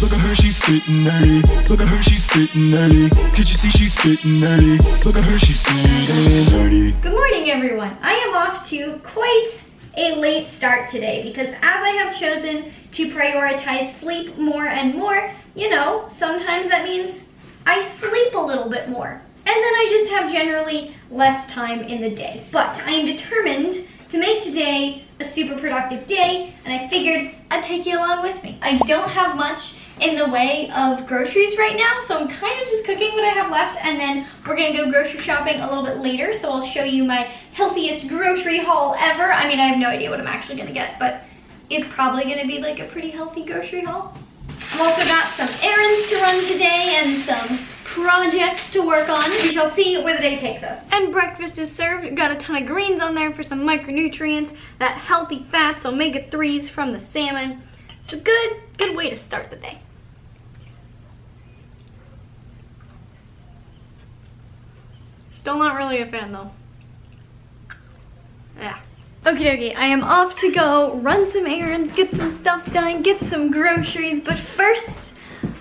Look at her, she's spittin' nerdy. Look at her, she's spittin' nerdy. Can't you see she's spittin' nerdy? Look at her, she's spittin' nerdy. Good morning, everyone. I am off to quite a late start today because as I have chosen to prioritize sleep more and more, you know, sometimes that means I sleep a little bit more. And then I just have generally less time in the day. But I am determined to make today a super productive day, and I figured I'd take you along with me. I don't have much in the way of groceries right now, so I'm kind of just cooking what I have left, and then we're gonna go grocery shopping a little bit later, so I'll show you my healthiest grocery haul ever. I mean, I have no idea what I'm actually gonna get, but it's probably gonna be like a pretty healthy grocery haul. I've also got some errands to run today and some projects to work on. We shall see where the day takes us. And breakfast is served. Got a ton of greens on there for some micronutrients, that healthy fats, omega-3s from the salmon. It's a good way to start the day. Still not really a fan though. Yeah. Okie dokie, I am off to go run some errands, get some stuff done, get some groceries, but first,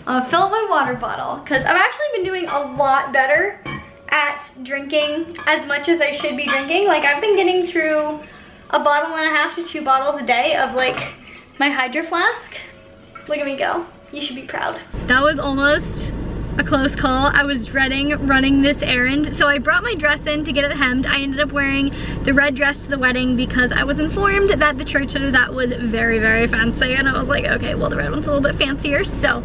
fill up my water bottle, because I've actually been doing a lot better at drinking as much as I should be drinking. Like, I've been getting through 1.5 to 2 bottles a day of like my Hydro Flask. Look at me go. You should be proud. That was almost a close call. I was dreading running this errand. So I brought my dress in to get it hemmed. I ended up wearing the red dress to the wedding because I was informed that the church that I was at was very, very fancy. And I was like, okay, well, the red one's a little bit fancier. So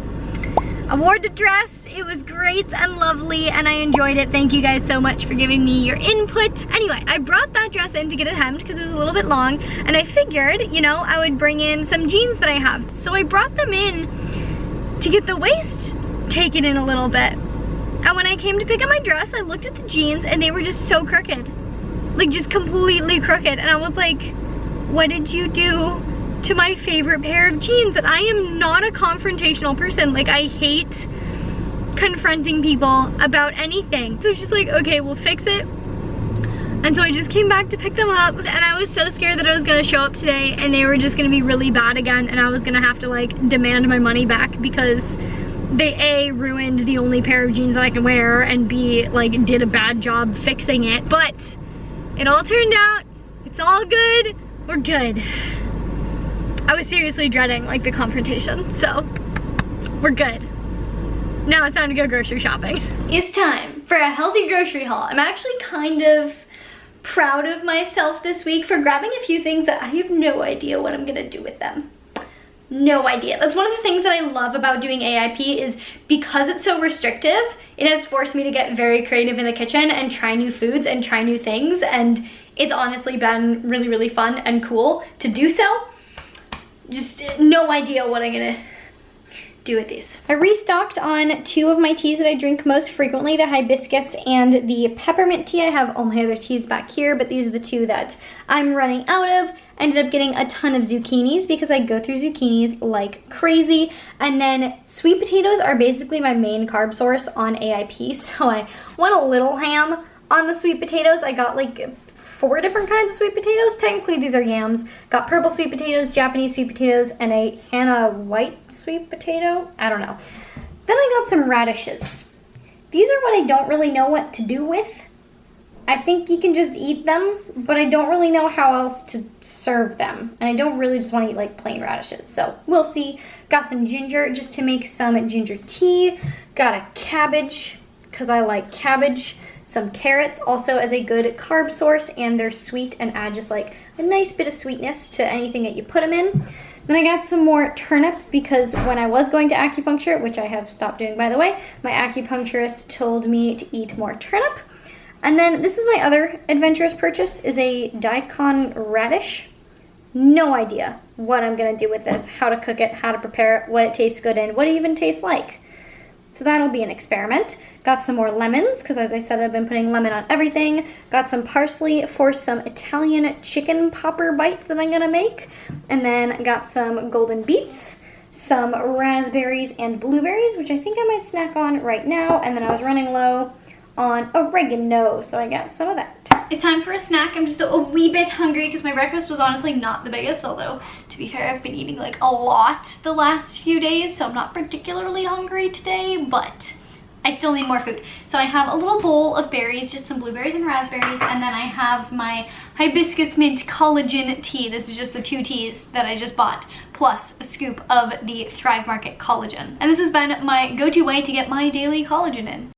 I wore the dress. It was great and lovely and I enjoyed it. Thank you guys so much for giving me your input. Anyway, I brought that dress in to get it hemmed because it was a little bit long and I figured, you know, I would bring in some jeans that I have. So I brought them in to get the waist taken in a little bit. And when I came to pick up my dress, I looked at the jeans and they were just so crooked. Like just completely crooked. And I was like, what did you do to my favorite pair of jeans? And I am not a confrontational person. Like, I hate confronting people about anything. So she's like, okay, we'll fix it. And so I just came back to pick them up and I was so scared that I was gonna show up today and they were just gonna be really bad again and I was gonna have to like demand my money back because they A, ruined the only pair of jeans that I can wear, and B, like did a bad job fixing it. But it all turned out, it's all good, we're good. I was seriously dreading like the confrontation, so we're good. Now it's time to go grocery shopping. It's time for a healthy grocery haul. I'm actually kind of proud of myself this week for grabbing a few things that I have no idea what I'm gonna do with them. No idea. That's one of the things that I love about doing AIP is because it's so restrictive, it has forced me to get very creative in the kitchen and try new foods and try new things, and it's honestly been really, really fun and cool to do so. Just no idea what I'm gonna do with these. I restocked on 2 of my teas that I drink most frequently, the hibiscus and the peppermint tea. I have all my other teas back here, but these are the 2 that I'm running out of. I ended up getting a ton of zucchinis because I go through zucchinis like crazy. And then sweet potatoes are basically my main carb source on AIP, so I went a little ham on the sweet potatoes. I got like 4 different kinds of sweet potatoes. Technically these are yams. Got purple sweet potatoes, Japanese sweet potatoes, and a Hana white sweet potato. I don't know. Then I got some radishes. These are what I don't really know what to do with. I think you can just eat them, but I don't really know how else to serve them. And I don't really just want to eat like plain radishes. So we'll see. Got some ginger just to make some ginger tea. Got a cabbage because I like cabbage. Some carrots also as a good carb source, and they're sweet and add just like a nice bit of sweetness to anything that you put them in. Then I got some more turnip because when I was going to acupuncture, which I have stopped doing by the way, my acupuncturist told me to eat more turnip. And then this is my other adventurous purchase, is a daikon radish. No idea what I'm gonna do with this, how to cook it, how to prepare it, what it tastes good in, what it even tastes like. So that'll be an experiment. Got some more lemons, because as I said, I've been putting lemon on everything. Got some parsley for some Italian chicken popper bites that I'm gonna make. And then got some golden beets, some raspberries and blueberries, which I think I might snack on right now. And then I was running low on oregano, so I got some of that. It's time for a snack. I'm just a wee bit hungry because my breakfast was honestly not the biggest, although to be fair, I've been eating like a lot the last few days, so I'm not particularly hungry today, but I still need more food. So I have a little bowl of berries, just some blueberries and raspberries, and then I have my hibiscus mint collagen tea. This is just the 2 teas that I just bought, plus a scoop of the Thrive Market collagen. And this has been my go-to way to get my daily collagen in.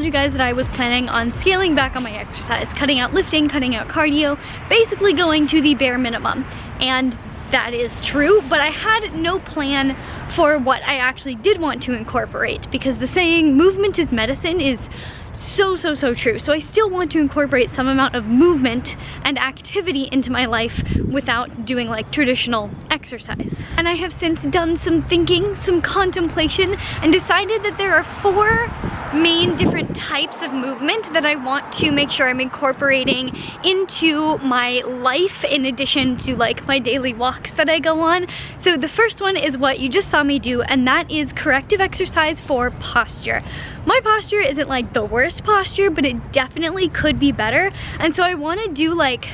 You guys that I was planning on scaling back on my exercise, cutting out lifting, cutting out cardio, basically going to the bare minimum. And that is true, but I had no plan for what I actually did want to incorporate, because the saying movement is medicine is so true. So I still want to incorporate some amount of movement and activity into my life without doing like traditional exercise. And I have since done some thinking, some contemplation, and decided that there are 4 main different types of movement that I want to make sure I'm incorporating into my life in addition to like my daily walks that I go on. So the first one is what you just saw me do, and that is corrective exercise for posture. My posture isn't like the worst posture, but it definitely could be better, and so I want to do like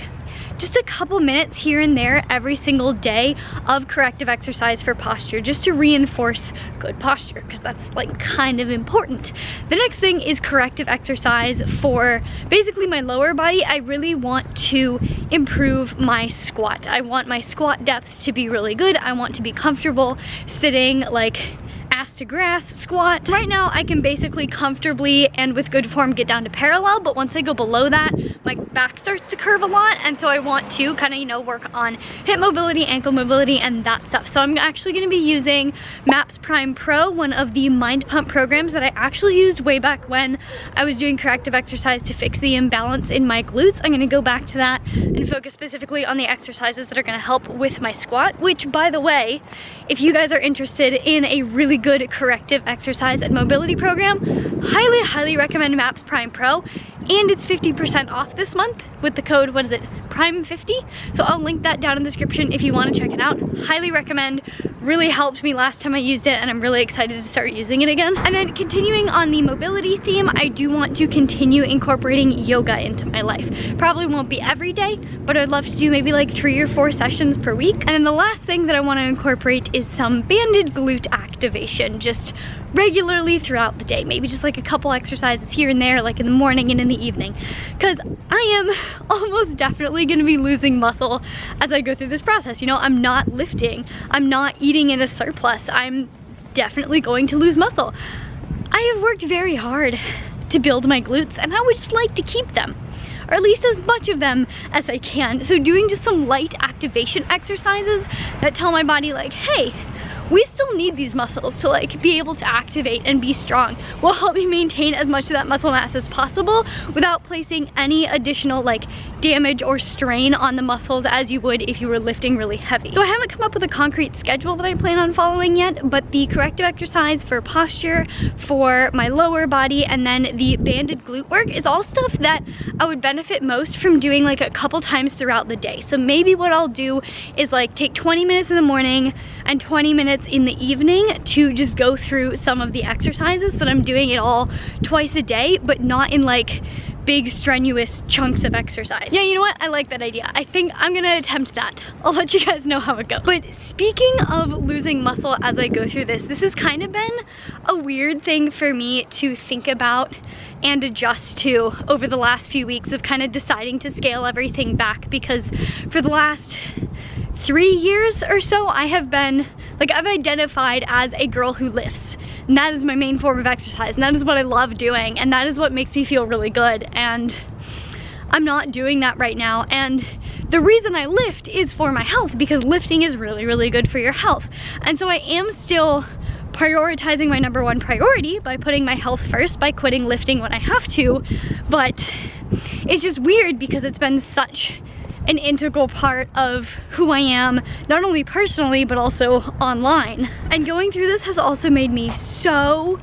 just a couple minutes here and there every single day of corrective exercise for posture, just to reinforce good posture, because that's like kind of important. The next thing is corrective exercise for basically my lower body. I really want to improve my squat. I want my squat depth to be really good. I want to be comfortable sitting like ass to grass squat. Right now I can basically comfortably and with good form get down to parallel, but once I go below that, my back starts to curve a lot, and so I want to kind of, you know, work on hip mobility, ankle mobility, and that stuff. So I'm actually going to be using MAPS Prime Pro, one of the MINDPUMP programs that I actually used way back when I was doing corrective exercise to fix the imbalance in my glutes. I'm going to go back to that and focus specifically on the exercises that are going to help with my squat, which, by the way, if you guys are interested in a really good corrective exercise and mobility program, highly recommend MAPS Prime Pro, and it's 50% off this month with the code, what is it, Prime50. So I'll link that down in the description if you want to check it out. Highly recommend. Really helped me last time I used it, and I'm really excited to start using it again. And then continuing on the mobility theme, I do want to continue incorporating yoga into my life. Probably won't be every day, but I'd love to do maybe like 3 or 4 sessions per week. And then the last thing that I want to incorporate is some banded glute activation, just regularly throughout the day. Maybe just like a couple exercises here and there, like in the morning and in the evening, because I am almost definitely going to be losing muscle as I go through this process. You know, I'm not lifting, I'm not eating in a surplus, I'm definitely going to lose muscle. I have worked very hard to build my glutes, and I would just like to keep them, or at least as much of them as I can. So doing just some light activation exercises that tell my body like, hey, we still need these muscles to like be able to activate and be strong, will help me maintain as much of that muscle mass as possible without placing any additional like damage or strain on the muscles as you would if you were lifting really heavy. So I haven't come up with a concrete schedule that I plan on following yet, but the corrective exercise for posture, for my lower body, and then the banded glute work is all stuff that I would benefit most from doing like a couple times throughout the day. So maybe what I'll do is like take 20 minutes in the morning and 20 minutes in the evening to just go through some of the exercises that I'm doing it all twice a day, but not in like big strenuous chunks of exercise. Yeah, you know what? I like that idea. I think I'm gonna attempt that. I'll let you guys know how it goes. But speaking of losing muscle as I go through this has kind of been a weird thing for me to think about and adjust to over the last few weeks of kind of deciding to scale everything back, because for the last 3 years or so, I have been, like, I've identified as a girl who lifts. And that is my main form of exercise, and that is what I love doing, and that is what makes me feel really good. And I'm not doing that right now, and the reason I lift is for my health, because lifting is really, really good for your health. And so I am still prioritizing my #1 priority by putting my health first, by quitting lifting when I have to, but it's just weird because it's been such an integral part of who I am, not only personally, but also online. And going through this has also made me so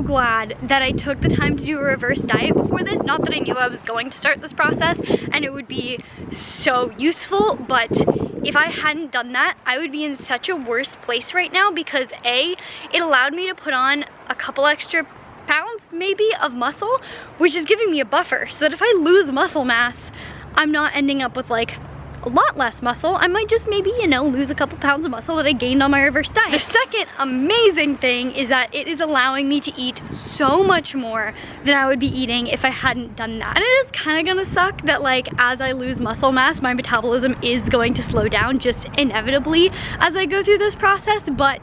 glad that I took the time to do a reverse diet before this. Not that I knew I was going to start this process and it would be so useful, but if I hadn't done that, I would be in such a worse place right now because A, it allowed me to put on a couple extra pounds maybe of muscle, which is giving me a buffer so that if I lose muscle mass, I'm not ending up with like a lot less muscle. I might just maybe, you know, lose a couple pounds of muscle that I gained on my reverse diet. The second amazing thing is that it is allowing me to eat so much more than I would be eating if I hadn't done that. And it is kind of gonna suck that like as I lose muscle mass, my metabolism is going to slow down just inevitably as I go through this process, but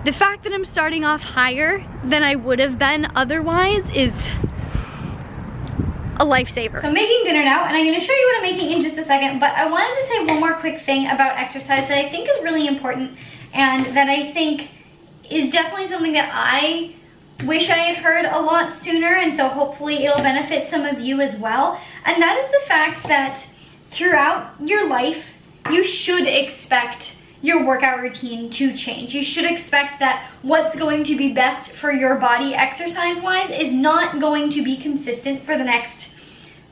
the fact that I'm starting off higher than I would have been otherwise is a lifesaver. So I'm making dinner now, and I'm gonna show you what I'm making in just a second, but I wanted to say one more quick thing about exercise that I think is really important and that I think is definitely something that I wish I had heard a lot sooner, and so hopefully it'll benefit some of you as well. And that is the fact that throughout your life, you should expect your workout routine to change. You should expect that what's going to be best for your body exercise-wise is not going to be consistent for the next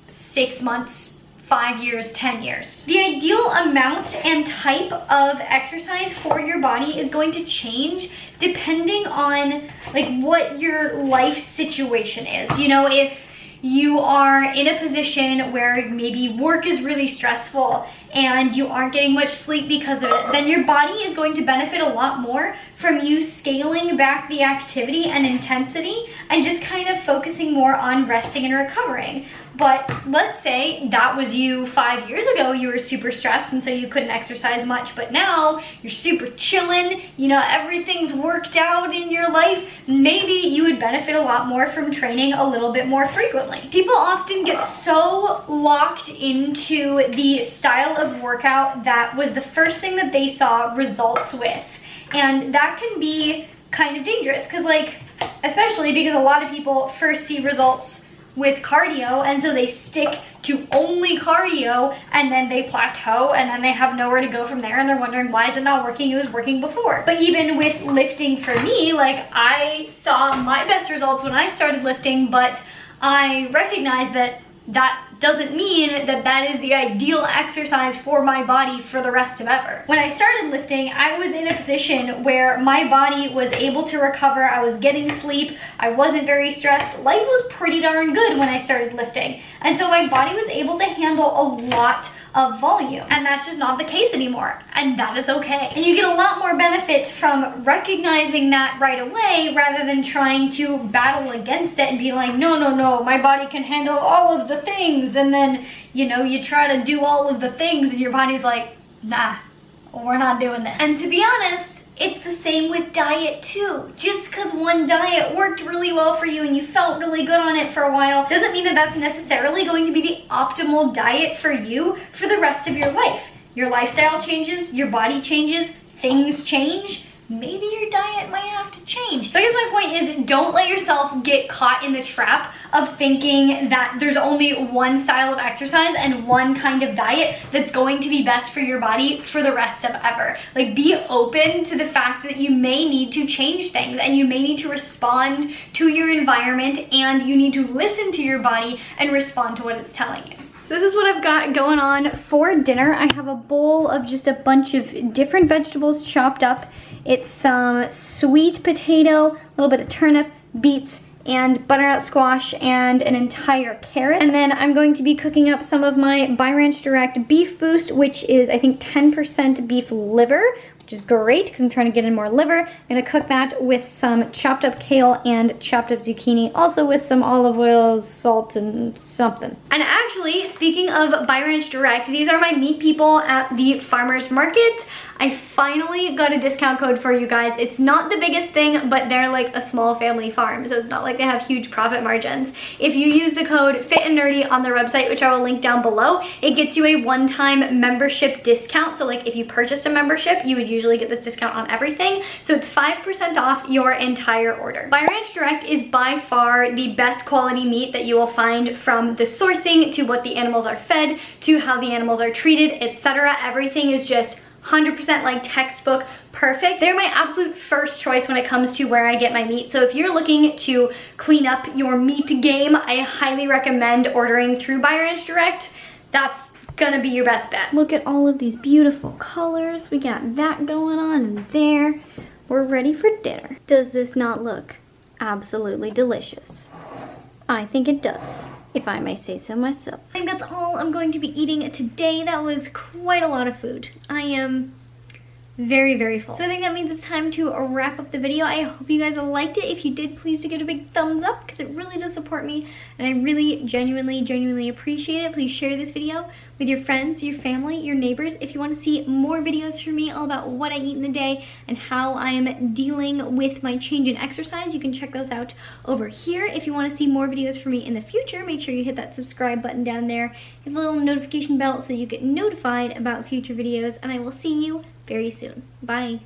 6 months, 5 years, 10 years. The ideal amount and type of exercise for your body is going to change depending on like what your life situation is. You know, if you are in a position where maybe work is really stressful and you aren't getting much sleep because of it, then your body is going to benefit a lot more from you scaling back the activity and intensity and just kind of focusing more on resting and recovering. But let's say that was you 5 years ago, you were super stressed and so you couldn't exercise much, but now you're super chilling, you know, everything's worked out in your life. Maybe you would benefit a lot more from training a little bit more frequently. People often get so locked into the style of workout that was the first thing that they saw results with. And that can be kind of dangerous because like, especially because a lot of people first see results with cardio and so they stick to only cardio and then they plateau and then they have nowhere to go from there and they're wondering why is it not working, it was working before. But even with lifting for me, like I saw my best results when I started lifting, but I recognize that that doesn't mean that that is the ideal exercise for my body for the rest of ever. When I started lifting, I was in a position where my body was able to recover, I was getting sleep, I wasn't very stressed, life was pretty darn good when I started lifting. And so my body was able to handle a lot of volume, and that's just not the case anymore, and that is okay. And you get a lot more benefit from recognizing that right away rather than trying to battle against it and be like, no, my body can handle all of the things, and then, you know, you try to do all of the things and your body's like, nah, we're not doing this. And to be honest, it's the same with diet too. Just because one diet worked really well for you and you felt really good on it for a while doesn't mean that that's necessarily going to be the optimal diet for you for the rest of your life. Your lifestyle changes, your body changes, things change. Maybe your diet might have to change. So I guess my point is, don't let yourself get caught in the trap of thinking that there's only one style of exercise and one kind of diet that's going to be best for your body for the rest of ever. Like, be open to the fact that you may need to change things and you may need to respond to your environment and you need to listen to your body and respond to what it's telling you. So this is what I've got going on for dinner. I have a bowl of just a bunch of different vegetables chopped up. It's some sweet potato, a little bit of turnip, beets, and butternut squash, and an entire carrot. And then I'm going to be cooking up some of my By Ranch Direct Beef Boost, which is, I think, 10% beef liver, which is great because I'm trying to get in more liver. I'm gonna cook that with some chopped up kale and chopped up zucchini, also with some olive oil, salt, and something. And actually, speaking of By Ranch Direct, these are my meat people at the farmer's market. I finally got a discount code for you guys. It's not the biggest thing, but they're like a small family farm, so it's not like they have huge profit margins. If you use the code FITAndNerdy on their website, which I will link down below, it gets you a one-time membership discount. So like if you purchased a membership, you would usually get this discount on everything. So it's 5% off your entire order. By Ranch Direct is by far the best quality meat that you will find, from the sourcing to what the animals are fed to how the animals are treated, etc. Everything is just 100% like textbook perfect. They're my absolute first choice when it comes to where I get my meat. So if you're looking to clean up your meat game, I highly recommend ordering through By Ranch Direct. That's gonna be your best bet. Look at all of these beautiful colors. We got that going on in there. We're ready for dinner. Does this not look absolutely delicious? I think it does, if I may say so myself. I think that's all I'm going to be eating today. That was quite a lot of food. I am very, very full. So I think that means it's time to wrap up the video. I hope you guys liked it. If you did, please do give it a big thumbs up, because it really does support me, and I really genuinely appreciate it. Please share this video with your friends, your family, your neighbors. If you want to see more videos from me all about what I eat in a day and how I am dealing with my change in exercise, you can check those out over here. If you want to see more videos from me in the future, make sure you hit that subscribe button down there. Hit the little notification bell so that you get notified about future videos, and I will see you very soon. Bye.